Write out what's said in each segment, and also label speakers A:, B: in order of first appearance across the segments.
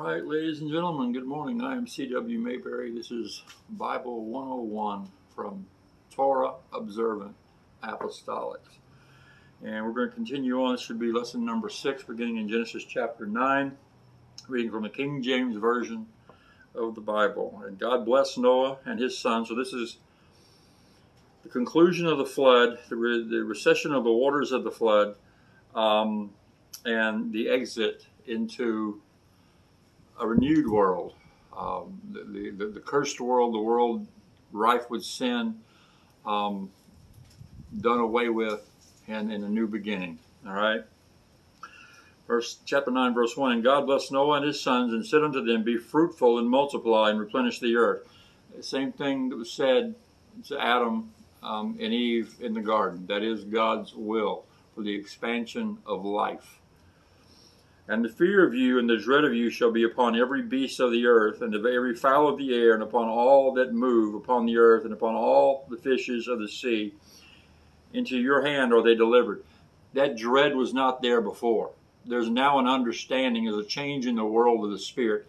A: right, ladies and gentlemen, good morning. I am C.W. Mayberry. This is Bible 101 from Torah, Observant, Apostolics. And we're going to continue on. This should be lesson number 6, beginning in Genesis chapter 9, reading from the King James Version of the Bible. And God blessed Noah and his sons. So this is the conclusion of the flood, the recession of the waters of the flood, and the exit into a renewed world, the cursed world, the world rife with sin, done away with, and in a new beginning. All right. Chapter 9, verse 1. And God blessed Noah and his sons, and said unto them, Be fruitful and multiply, and replenish the earth. The same thing that was said to Adam and Eve in the garden. That is God's will for the expansion of life. And the fear of you and the dread of you shall be upon every beast of the earth, and of every fowl of the air, and upon all that move upon the earth, and upon all the fishes of the sea. Into your hand are they delivered. That dread was not there before. There's now an understanding, there's a change in the world of the spirit.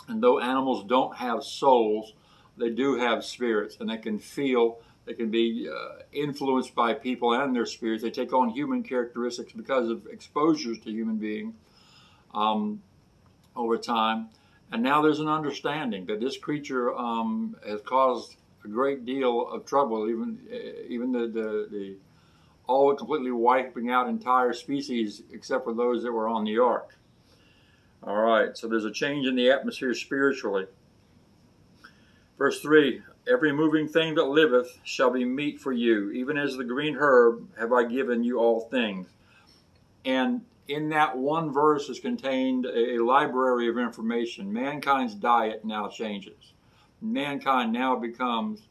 A: And though animals don't have souls, they do have spirits, and they can feel, they can be influenced by people and their spirits. They take on human characteristics because of exposures to human beings over time. And now there's an understanding that this creature has caused a great deal of trouble, even the all completely wiping out entire species except for those that were on the ark. All right, so there's a change in the atmosphere spiritually. Verse 3, Every moving thing that liveth shall be meat for you, even as the green herb have I given you all things. And in that one verse is contained a library of information. Mankind's diet now changes. Mankind now becomes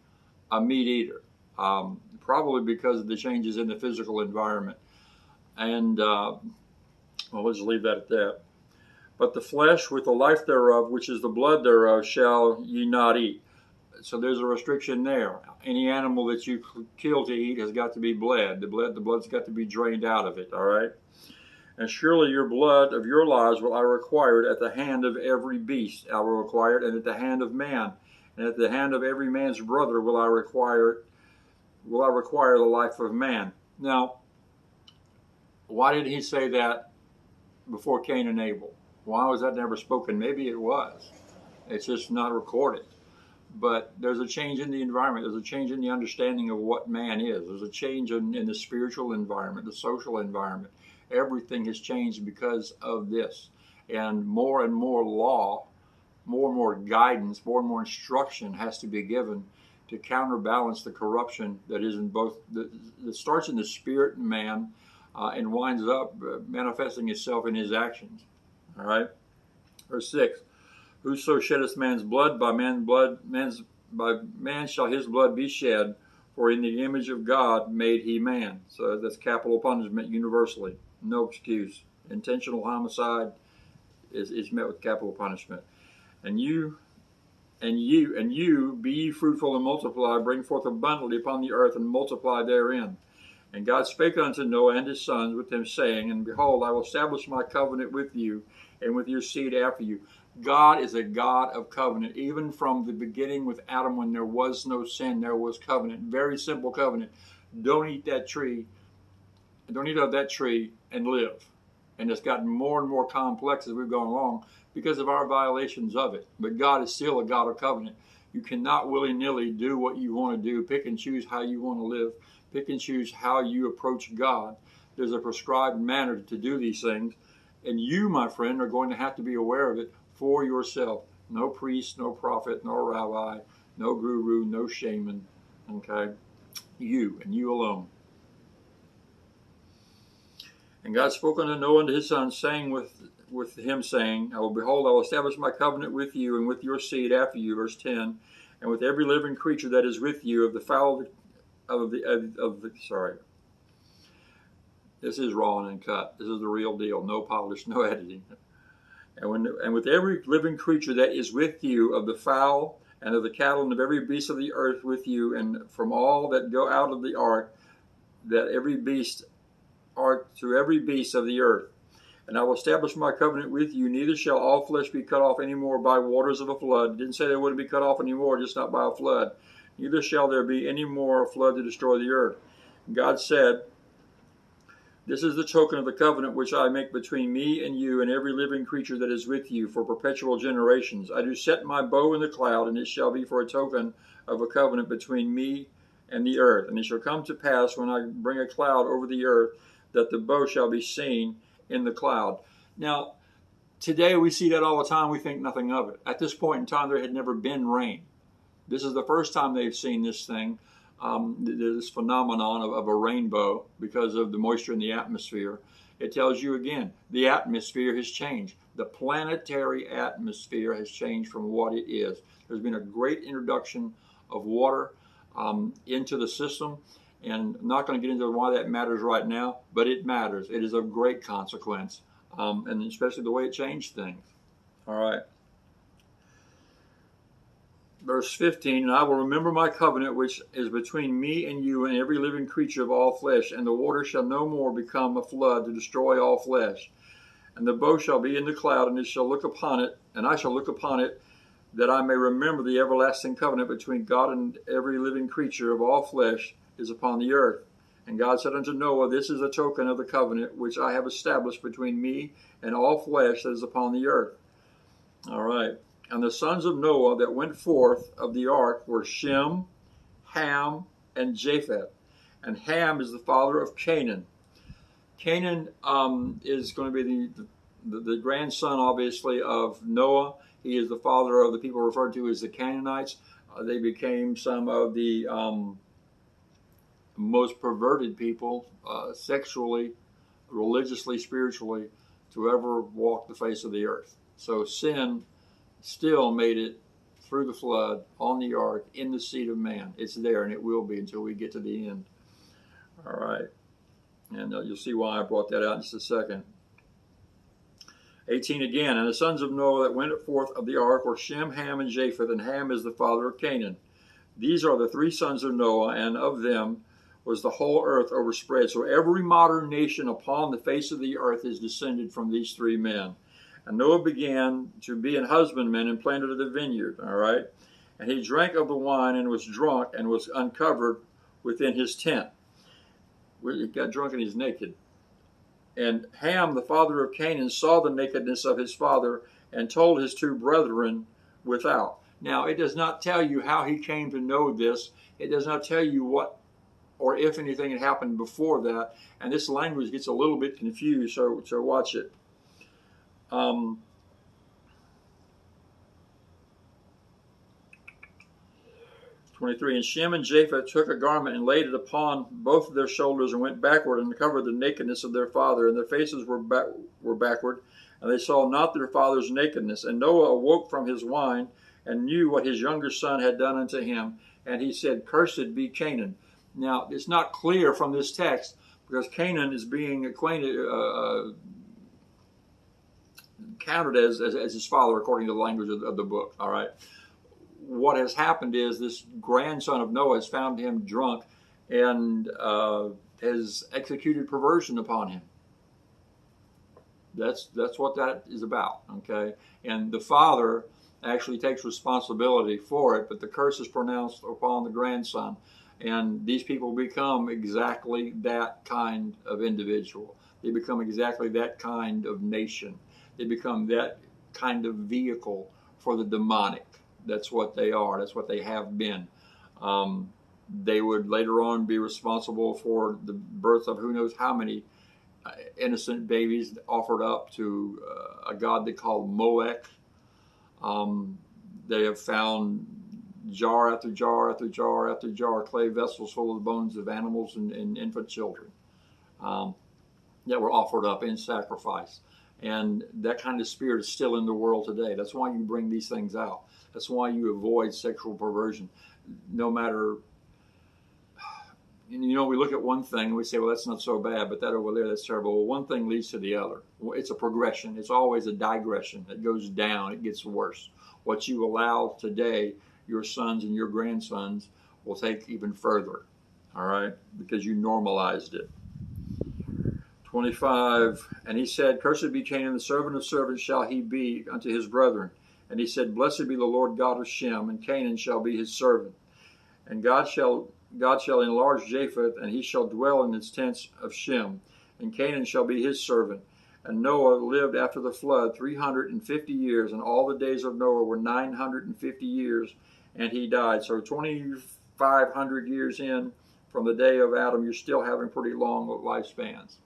A: a meat eater, probably because of the changes in the physical environment. And, well, let's leave that at that. But the flesh with the life thereof, which is the blood thereof, shall ye not eat. So there's a restriction there. Any animal that you kill to eat has got to be bled. The blood's got to be drained out of it, all right? And surely your blood of your lives will I require it at the hand of every beast. I will require it, and at the hand of man. And at the hand of every man's brother will I require the life of man. Now, why did he say that before Cain and Abel? Why was that never spoken? Maybe it was. It's just not recorded. But there's a change in the environment. There's a change in the understanding of what man is. There's a change in the spiritual environment, the social environment. Everything has changed because of this. And more law, more and more guidance, more and more instruction has to be given to counterbalance the corruption that is in both, that starts in the spirit in man and winds up manifesting itself in his actions. All right? Verse 6. Whoso sheddeth man's blood, by man shall his blood be shed, for in the image of God made he man. So that's capital punishment universally. No excuse. Intentional homicide is met with capital punishment. And you be ye fruitful and multiply, bring forth abundantly upon the earth, and multiply therein. And God spake unto Noah and his sons with them, saying, And behold, I will establish my covenant with you, and with your seed after you. God is a God of covenant. Even from the beginning with Adam, when there was no sin, there was covenant. Very simple covenant. Don't eat that tree. Don't eat of that tree and live. And it's gotten more and more complex as we've gone along because of our violations of it. But God is still a God of covenant. You cannot willy-nilly do what you want to do, pick and choose how you want to live, pick and choose how you approach God. There's a prescribed manner to do these things. And you, my friend, are going to have to be aware of it for yourself. No priest, no prophet, no rabbi, no guru, no shaman. Okay? You, and you alone. And God spoke unto Noah and his sons, saying with him, saying, I will establish my covenant with you and with your seed after you, verse 10, and with every living creature that is with you, of the fowl sorry. This is raw and uncut. This is the real deal. No polish, no editing. And with every living creature that is with you, of the fowl and of the cattle and of every beast of the earth with you, and from all that go out of the ark, that every beast to every beast of the earth. And I will establish my covenant with you. Neither shall all flesh be cut off any more by waters of a flood. It didn't say they wouldn't be cut off anymore, just not by a flood. Neither shall there be any more flood to destroy the earth. And God said, this is the token of the covenant which I make between me and you and every living creature that is with you for perpetual generations. I do set my bow in the cloud, and it shall be for a token of a covenant between me and the earth. And it shall come to pass when I bring a cloud over the earth that the bow shall be seen in the cloud. Now, today we see that all the time. We think nothing of it. At this point in time, there had never been rain. This is the first time they've seen this thing, this phenomenon of a rainbow because of the moisture in the atmosphere. It tells you again, the atmosphere has changed. The planetary atmosphere has changed from what it is. There's been a great introduction of water into the system. And I'm not going to get into why that matters right now, but it matters. It is of great consequence, and especially the way it changed things. All right. Verse 15, and I will remember my covenant which is between me and you and every living creature of all flesh, and the water shall no more become a flood to destroy all flesh. And the bow shall be in the cloud, and it shall look upon it, and I shall look upon it, that I may remember the everlasting covenant between God and every living creature of all flesh is upon the earth. And God said unto Noah, this is a token of the covenant which I have established between me and all flesh that is upon the earth. All right. And the sons of Noah that went forth of the ark were Shem, Ham, and Japheth. And Ham is the father of Canaan. Canaan is going to be the grandson, obviously, of Noah. He is the father of the people referred to as the Canaanites. They became some of the most perverted people, sexually, religiously, spiritually, to ever walk the face of the earth. So sin still made it through the flood, on the ark, in the seed of man. It's there, and it will be until we get to the end. All right. And you'll see why I brought that out in just a second. 18 again, and the sons of Noah that went forth of the ark were Shem, Ham, and Japheth, and Ham is the father of Canaan. These are the three sons of Noah, and of them was the whole earth overspread. So every modern nation upon the face of the earth is descended from these three men. And Noah began to be an husbandman and planted a vineyard, all right? And he drank of the wine and was drunk and was uncovered within his tent. He got drunk and he's naked. And Ham, the father of Canaan, saw the nakedness of his father and told his two brethren without. Now, it does not tell you how he came to know this. It does not tell you what or if anything had happened before that. And this language gets a little bit confused, so watch it. 23, and Shem and Japheth took a garment and laid it upon both of their shoulders and went backward and covered the nakedness of their father, and their faces were backward, and they saw not their father's nakedness. And Noah awoke from his wine and knew what his younger son had done unto him, and he said, Cursed be Canaan. Now, it's not clear from this text, because Canaan is being counted as his father according to the language of the book, all right? What has happened is this grandson of Noah has found him drunk and has executed perversion upon him. That's what that is about, okay? And the father actually takes responsibility for it, but the curse is pronounced upon the grandson. And these people become exactly that kind of individual. They become exactly that kind of nation. They become that kind of vehicle for the demonic. That's what they are. That's what they have been. They would later on be responsible for the birth of who knows how many innocent babies offered up to a god they called Molech. They have found jar after jar after jar after jar, clay vessels full of the bones of animals and infant children that were offered up in sacrifice. And that kind of spirit is still in the world today. That's why you bring these things out. That's why you avoid sexual perversion. No matter, you know, we look at one thing and we say, well, that's not so bad, but that over there, that's terrible. Well, one thing leads to the other. It's a progression. It's always a digression. It goes down. It gets worse. What you allow today, your sons and your grandsons will take even further, all right, because you normalized it. 25. And he said, Cursed be Canaan, the servant of servants shall he be unto his brethren. And he said, Blessed be the Lord God of Shem, and Canaan shall be his servant. And God shall enlarge Japheth, and he shall dwell in his tents of Shem, and Canaan shall be his servant. And Noah lived after the flood 350 years, and all the days of Noah were 950 years, and he died. So 2,500 years in from the day of Adam, you're still having pretty long lifespans.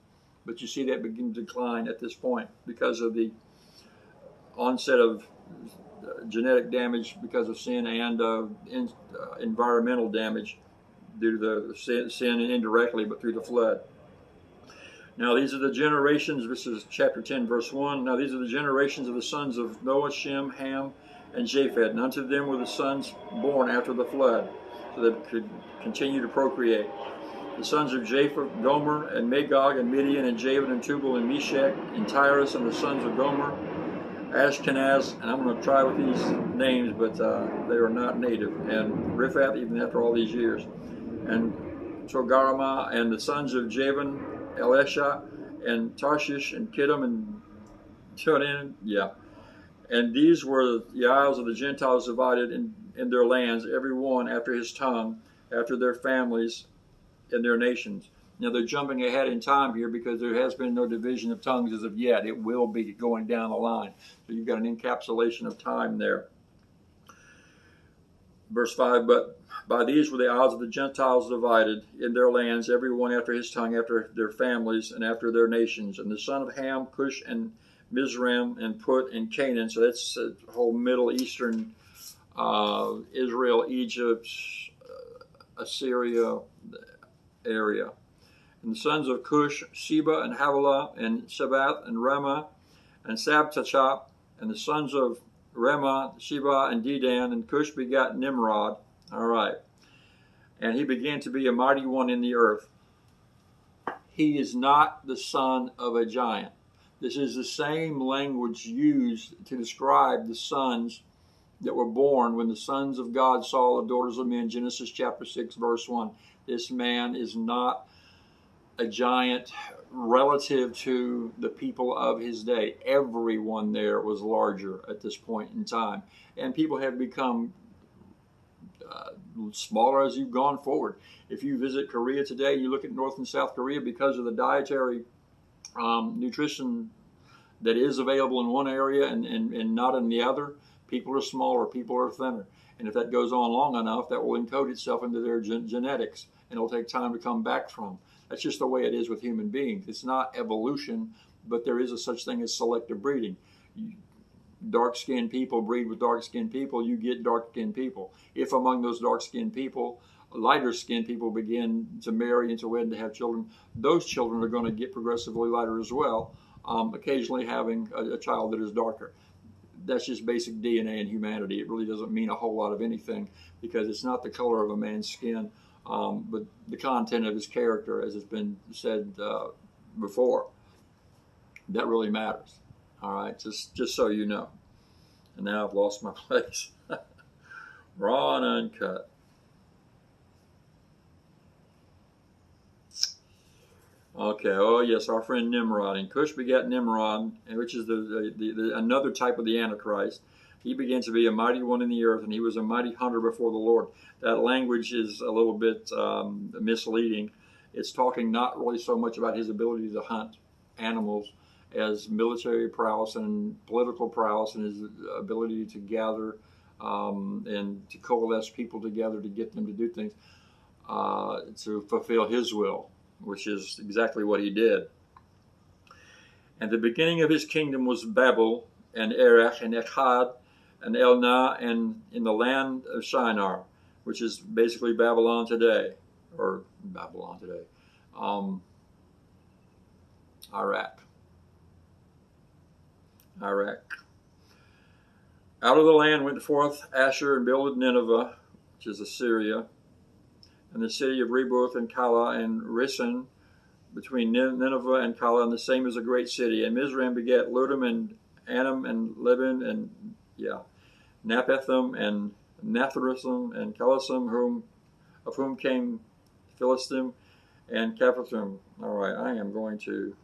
A: But you see that begin to decline at this point because of the onset of genetic damage because of sin and environmental damage due to the sin indirectly, but through the flood. Now these are the generations, this is chapter 10, verse 1. Now these are the generations of the sons of Noah, Shem, Ham, and Japheth. And unto them were the sons born after the flood, so that could continue to procreate. The sons of Japheth, Gomer, and Magog, and Midian, and Javan, and Tubal, and Meshach, and Tyrus, and the sons of Gomer, Ashkenaz, and I'm going to try with these names, but they are not native, and Riphath, even after all these years, and Togarmah, and the sons of Javan, Elisha, and Tarshish, and Kittim, and Tudin, and these were the isles of the Gentiles divided in their lands, every one after his tongue, after their families, and their nations. Now they're jumping ahead in time here because there has been no division of tongues as of yet. It will be going down the line. So you've got an encapsulation of time there. Verse 5, but by these were the isles of the Gentiles divided in their lands, every one after his tongue, after their families, and after their nations. And the son of Ham, Cush, and Mizraim, and Put, and Canaan. So that's the whole Middle Eastern, Israel, Egypt, Assyria area. And the sons of Cush, Sheba, and Havilah, and Sabath, and Ramah, and Sabtachap, and the sons of Ramah, Sheba, and Dedan, and Cush begat Nimrod. All right. And he began to be a mighty one in the earth. He is not the son of a giant. This is the same language used to describe the sons that were born when the sons of God saw the daughters of men, Genesis chapter 6, verse 1. This man is not a giant relative to the people of his day. Everyone there was larger at this point in time. And people have become smaller as you've gone forward. If you visit Korea today, you look at North and South Korea, because of the dietary nutrition that is available in one area and not in the other, people are smaller, people are thinner. And if that goes on long enough, that will encode itself into their genetics, and it'll take time to come back from. That's just the way it is with human beings. It's not evolution, but there is a such thing as selective breeding. Dark-skinned people breed with dark-skinned people, you get dark-skinned people. If among those dark-skinned people, lighter-skinned people begin to marry and to wed and to have children, those children are going to get progressively lighter as well, occasionally having a child that is darker. That's just basic DNA in humanity. It really doesn't mean a whole lot of anything, because it's not the color of a man's skin, but the content of his character, as has been said before. That really matters. All right, just so you know. And now I've lost my place. Raw and uncut. Okay, oh yes, our friend Nimrod. And Cush begat Nimrod, which is the another type of the Antichrist. He began to be a mighty one in the earth, and he was a mighty hunter before the Lord. That language is a little bit misleading. It's talking not really so much about his ability to hunt animals as military prowess and political prowess, and his ability to gather and to coalesce people together to get them to do things to fulfill his will, which is exactly what he did. And the beginning of his kingdom was Babel, and Erech, and Echad, and Elnah, and in the land of Shinar, which is basically Babylon today, or Babylon today, Iraq. Out of the land went forth Asher and builded Nineveh, which is Assyria, and the city of Reboth and Calah and Risen, between Nineveh and Calah, and the same is a great city. And Mizraim begat Ludum and Anam and Libin and Naphathim and Nathrathim and Calasim, of whom came Philistim and Caphathim. All right, I am going to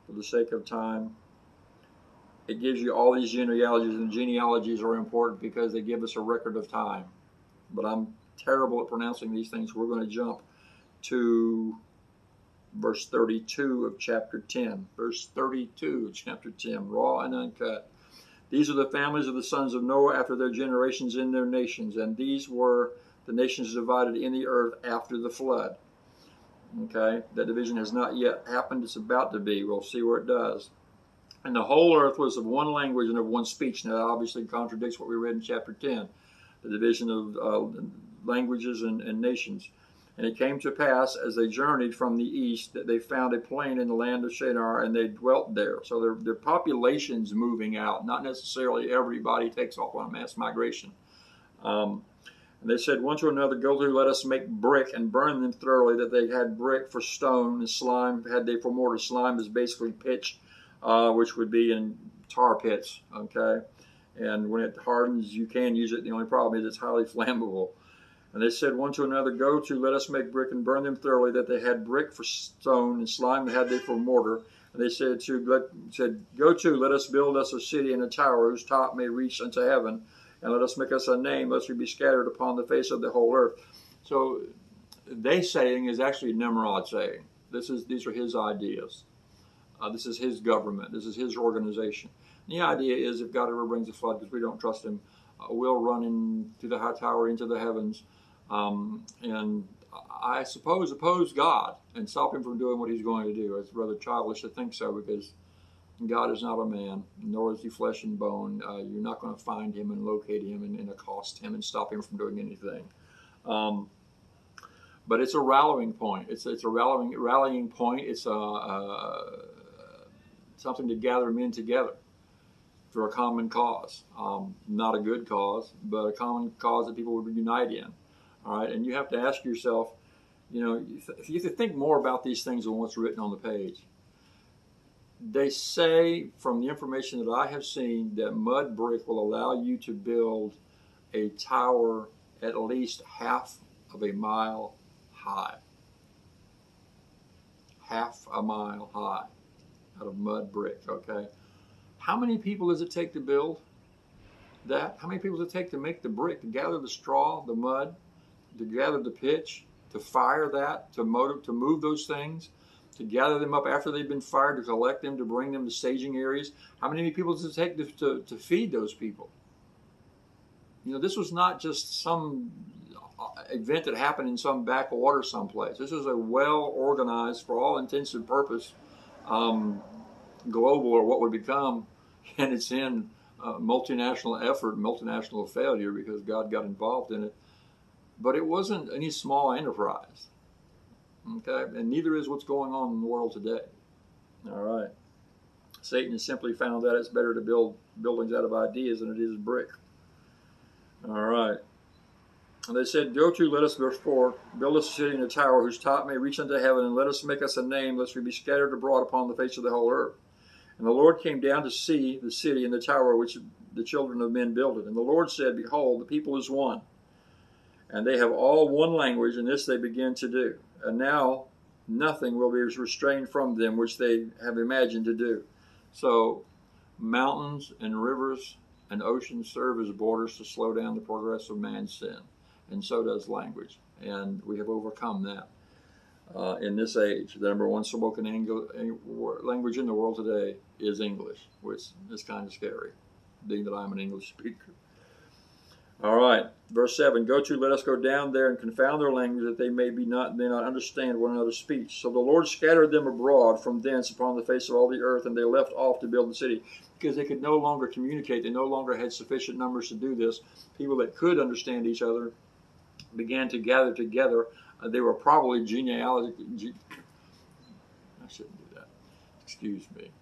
A: for the sake of time. It gives you all these genealogies, and genealogies are important because they give us a record of time. But I'm terrible at pronouncing these things. We're going to jump to verse 32 of chapter 10. Verse 32 of chapter 10, raw and uncut. These are the families of the sons of Noah after their generations in their nations, and these were the nations divided in the earth after the flood. Okay, that division has not yet happened. It's about to be. We'll see where it does. And the whole earth was of one language and of one speech. Now, that obviously contradicts what we read in chapter 10, the division of languages and nations. And it came to pass, as they journeyed from the east, that they found a plain in the land of Shinar, and they dwelt there. So their population's moving out. Not necessarily everybody takes off on a mass migration. And they said one to another, go to, let us make brick and burn them thoroughly, that they had brick for stone, and slime had they for mortar. Slime is basically pitch, which would be in tar pits, okay? And when it hardens, you can use it. The only problem is it's highly flammable. And they said one to another, go to, let us make brick and burn them thoroughly, that they had brick for stone, and slime had they for mortar. And they said, go to, let us build us a city and a tower, whose top may reach unto heaven, and let us make us a name, lest we be scattered upon the face of the whole earth. So they saying is actually Nimrod saying. These are his ideas. This is his government. This is his organization. And the idea is, if God ever brings a flood, because we don't trust him, we'll run into the high tower into the heavens, and I suppose oppose God and stop him from doing what he's going to do. It's rather childish to think so, because God is not a man, nor is he flesh and bone. You're not going to find him and locate him and accost him and stop him from doing anything. But it's a rallying point. It's a rallying point. It's something to gather men together for a common cause. Not a good cause, but a common cause that people would unite in. All right, and you have to ask yourself, you have to think more about these things than what's written on the page. They say, from the information that I have seen, that mud brick will allow you to build a tower at least half of a mile high. Half a mile high out of mud brick, okay? How many people does it take to build that? How many people does it take to make the brick, to gather the straw, the mud, to gather the pitch, to fire that, to move those things, to gather them up after they've been fired, to collect them, to bring them to staging areas? How many people does it take to feed those people? This was not just some event that happened in some backwater someplace. This was a well-organized, for all intents and purpose, global, or what would become, and it's in multinational effort, multinational failure, because God got involved in it. But it wasn't any small enterprise. Okay, and neither is what's going on in the world today. All right. Satan has simply found that it's better to build buildings out of ideas than it is brick. All right. And they said, go to, let us, verse 4, build us a city and a tower, whose top may reach unto heaven, and let us make us a name, lest we be scattered abroad upon the face of the whole earth. And the Lord came down to see the city and the tower which the children of men builded. And the Lord said, behold, the people is one, and they have all one language, and this they begin to do. And now nothing will be restrained from them which they have imagined to do. So mountains and rivers and oceans serve as borders to slow down the progress of man's sin. And so does language. And we have overcome that in this age. The number one spoken language in the world today is English, which is kind of scary, being that I'm an English speaker. All right, verse 7, go to, let us go down there and confound their language, that they may not understand one another's speech. So the Lord scattered them abroad from thence upon the face of all the earth, and they left off to build the city, because they could no longer communicate. They no longer had sufficient numbers to do this. People that could understand each other began to gather together. They were probably I shouldn't do that. Excuse me.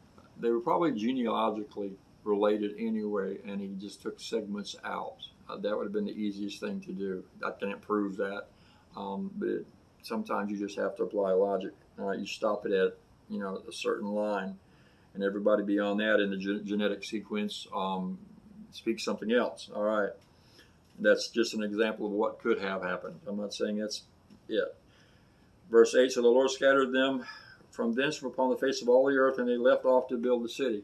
A: They were probably genealogically related anyway, and he just took segments out. That would have been the easiest thing to do. I can't prove that, but sometimes you just have to apply logic. You stop it at a certain line, and everybody beyond that in the genetic sequence speaks something else. All right, that's just an example of what could have happened. I'm not saying that's it. Verse 8, so the Lord scattered them from thence upon the face of all the earth, and they left off to build the city.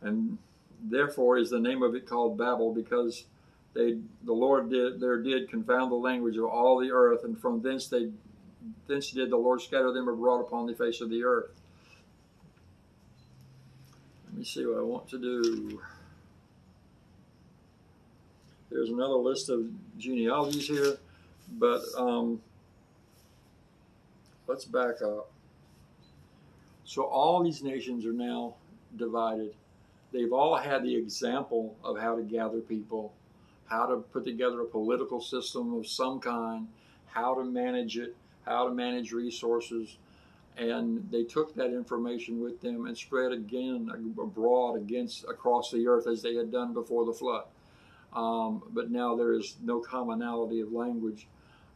A: And therefore is the name of it called Babel, because the Lord did confound the language of all the earth, and from thence did the Lord scatter them abroad upon the face of the earth. Let me see what I want to do. There's another list of genealogies here, but let's back up. So all these nations are now divided. They've all had the example of how to gather people, how to put together a political system of some kind, how to manage it, how to manage resources. And they took that information with them and spread again abroad across the earth as they had done before the flood. But now there is no commonality of language.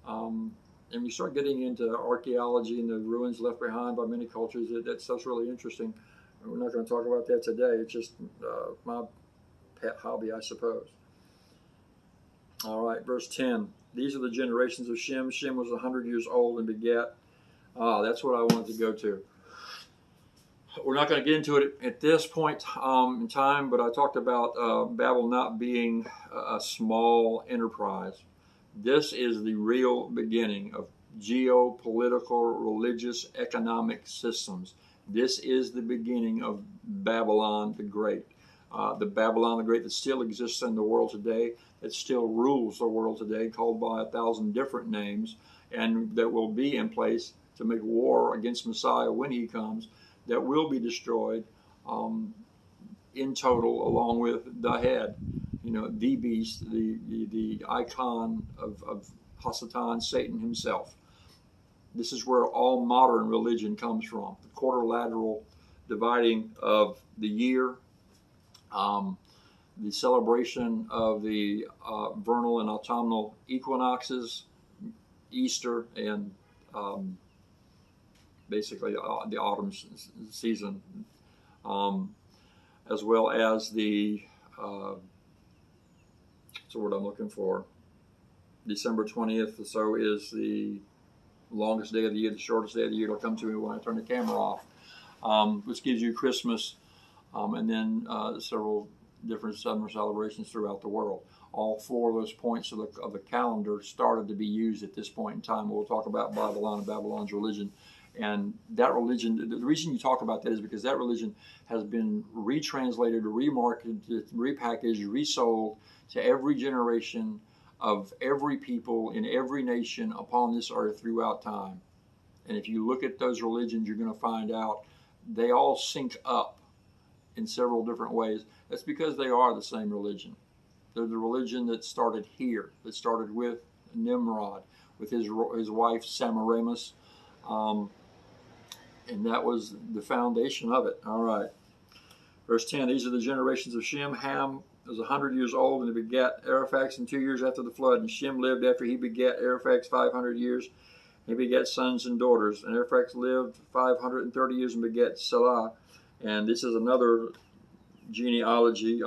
A: And you start getting into archaeology and the ruins left behind by many cultures. That stuff's really interesting. We're not going to talk about that today. It's just my pet hobby, I suppose. All right, verse 10. These are the generations of Shem. Shem was 100 years old and begat. That's what I wanted to go to. We're not going to get into it at this point in time, but I talked about Babel not being a small enterprise. This is the real beginning of geopolitical, religious, economic systems. This is the beginning of Babylon the Great. The Babylon the Great that still exists in the world today, that still rules the world today, called by 1,000 different names, and that will be in place to make war against Messiah when he comes, that will be destroyed in total, along with the head, the beast, the icon of Hasatan, Satan himself. This is where all modern religion comes from, the quadrilateral dividing of the year, the celebration of the vernal and autumnal equinoxes, Easter, and basically the autumn season, as well as the, what's the word I'm looking for? December 20th or so is the longest day of the year, the shortest day of the year. It'll come to me when I turn the camera off, which gives you Christmas, and then several different summer celebrations throughout the world. All four of those points of the calendar started to be used at this point in time. We'll talk about Babylon and Babylon's religion. And that religion, the reason you talk about that is because that religion has been retranslated, remarketed, repackaged, resold to every generation of every people in every nation upon this earth throughout time. And if you look at those religions, you're going to find out they all sync up in several different ways. That's because they are the same religion. They're the religion that started here, that started with Nimrod, with his wife Semiramis, and that was the foundation of it. All right. Verse 10, these are the generations of Shem. Ham was 100 years old, and he begat Arphaxad in 2 years after the flood. And Shem lived after he begat Arphaxad 500 years. He begat sons and daughters. And Arphaxad lived 530 years and begat Selah. And this is another genealogy.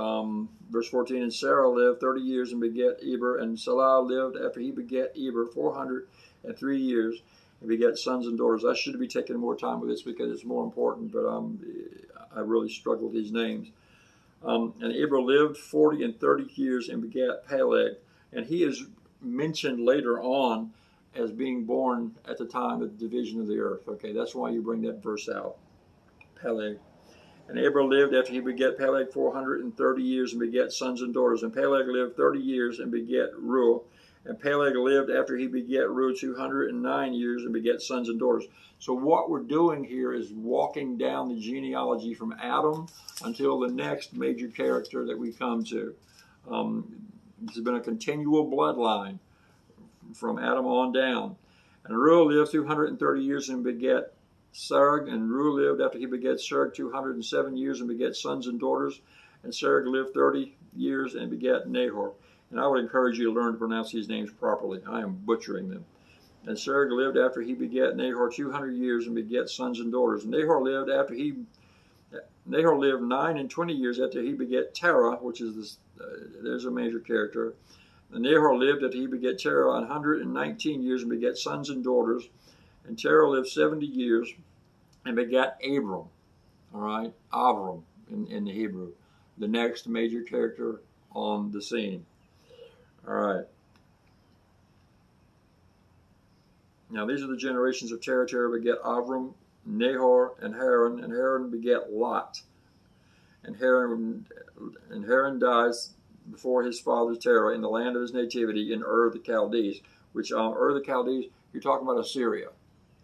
A: Verse 14, and Sarah lived 30 years and begat Eber. And Selah lived after he begat Eber 403 years. And begat sons and daughters. I should be taking more time with this because it's more important, but I really struggle with these names. And Eber lived 40 and 30 years and begat Peleg. And he is mentioned later on as being born at the time of the division of the earth. Okay, that's why you bring that verse out. Peleg. And Eber lived after he begat Peleg 430 years and begat sons and daughters. And Peleg lived 30 years and begat Reuel. And Peleg lived after he begat Reuel 209 years and begat sons and daughters. So what we're doing here is walking down the genealogy from Adam until the next major character that we come to. This has been a continual bloodline from Adam on down. And Reuel lived 230 years and begat Serug. And Reuel lived after he begat Serug 207 years and begat sons and daughters. And Serug lived 30 years and begat Nahor. And I would encourage you to learn to pronounce these names properly. I am butchering them. And Serug lived after he begat Nahor 200 years and begat sons and daughters. And Nahor lived 9 and 20 years after he begat Terah, which is this. There's a major character. And Nahor lived after he begat Terah 119 years and begat sons and daughters. And Terah lived 70 years and begat Abram. All right, Avram in the Hebrew, the next major character on the scene. All right. Now these are the generations of Terah. Terah begat Avram, Nahor, and Haran begat Lot. And Haran dies before his father Terah in the land of his nativity in Ur the Chaldees, which Ur the Chaldees, you're talking about Assyria.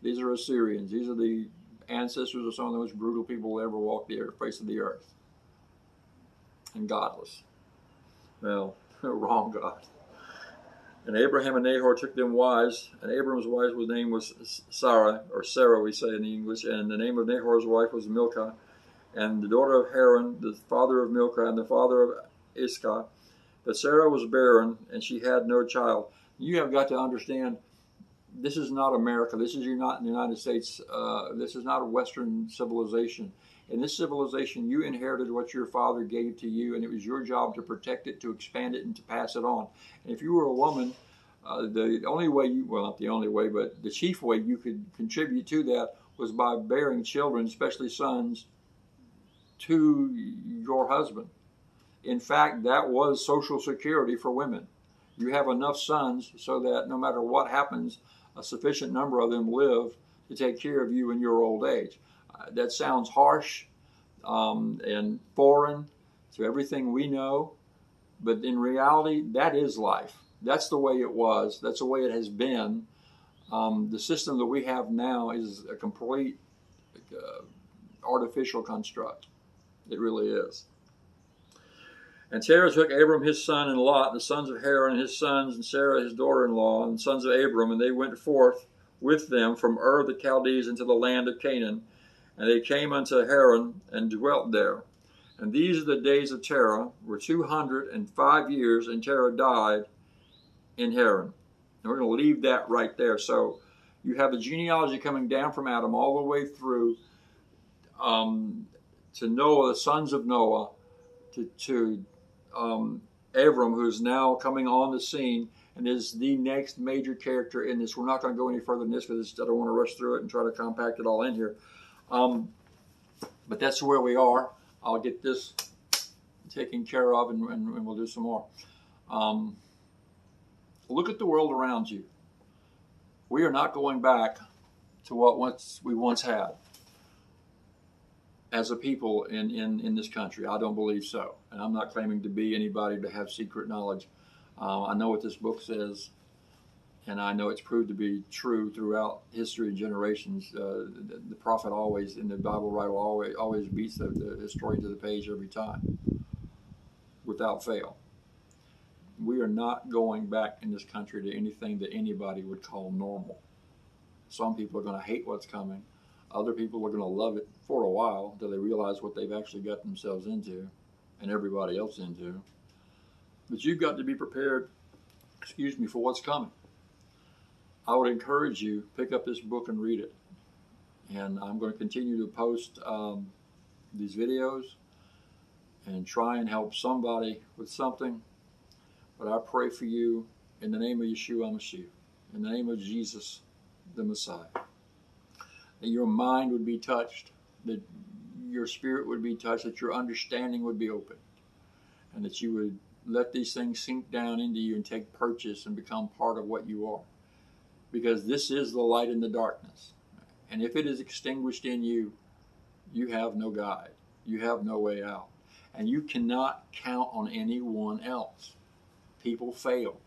A: These are Assyrians. These are the ancestors of some of the most brutal people who ever walked the face of the earth. And godless. Well, wrong God. And Abraham and Nahor took them wives, and Abram's wife's name was Sarah, or Sarah we say in the English, and the name of Nahor's wife was Milcah, and the daughter of Haran, the father of Milcah, and the father of Iscah. But Sarah was barren, and she had no child. You have got to understand, this is not America. This is not the United States. This is not a Western civilization. In this civilization, you inherited what your father gave to you, and it was your job to protect it, to expand it, and to pass it on. And if you were a woman, the only way well, not the only way, but the chief way you could contribute to that was by bearing children, especially sons, to your husband. In fact, that was Social Security for women. You have enough sons so that no matter what happens, a sufficient number of them live to take care of you in your old age. That sounds harsh and foreign to everything we know, but in reality, that is life. That's the way it was. That's the way it has been. The system that we have now is a complete artificial construct. It really is. And Terah took Abram his son and Lot, the sons of Haran his sons, and Sarah his daughter-in-law, and the sons of Abram, and they went forth with them from Ur the Chaldees into the land of Canaan. And they came unto Haran and dwelt there. And these are the days of Terah, were 205 years, and Terah died in Haran. And we're going to leave that right there. So you have the genealogy coming down from Adam all the way through to Noah, the sons of Noah, to Abram, who's now coming on the scene and is the next major character in this. We're not going to go any further than this because I don't want to rush through it and try to compact it all in here. But that's where we are. I'll get this taken care of and we'll do some more. Look at the world around you. We are not going back to what we once had as a people in this country. I don't believe so. And I'm not claiming to be anybody to have secret knowledge. I know what this book says, and I know it's proved to be true throughout history and generations. The prophet always, in the Bible writer, always beats the story to the page every time, without fail. We are not going back in this country to anything that anybody would call normal. Some people are going to hate what's coming. Other people are going to love it for a while until they realize what they've actually got themselves into and everybody else into. But you've got to be prepared, for what's coming. I would encourage you, pick up this book and read it. And I'm going to continue to post these videos and try and help somebody with something. But I pray for you in the name of Yeshua HaMashiach, in the name of Jesus, the Messiah, that your mind would be touched, that your spirit would be touched, that your understanding would be open, and that you would let these things sink down into you and take purchase and become part of what you are. Because this is the light in the darkness. And if it is extinguished in you, you have no guide. You have no way out. And you cannot count on anyone else. People fail.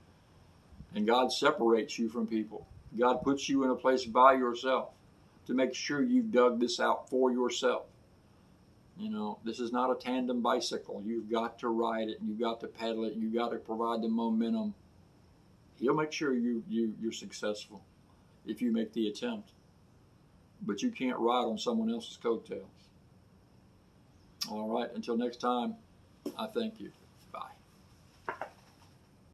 A: And God separates you from people. God puts you in a place by yourself to make sure you've dug this out for yourself. This is not a tandem bicycle. You've got to ride it, and you've got to pedal it, and you've got to provide the momentum. He'll make sure you're successful if you make the attempt. But you can't ride on someone else's coattails. All right, until next time, I thank you.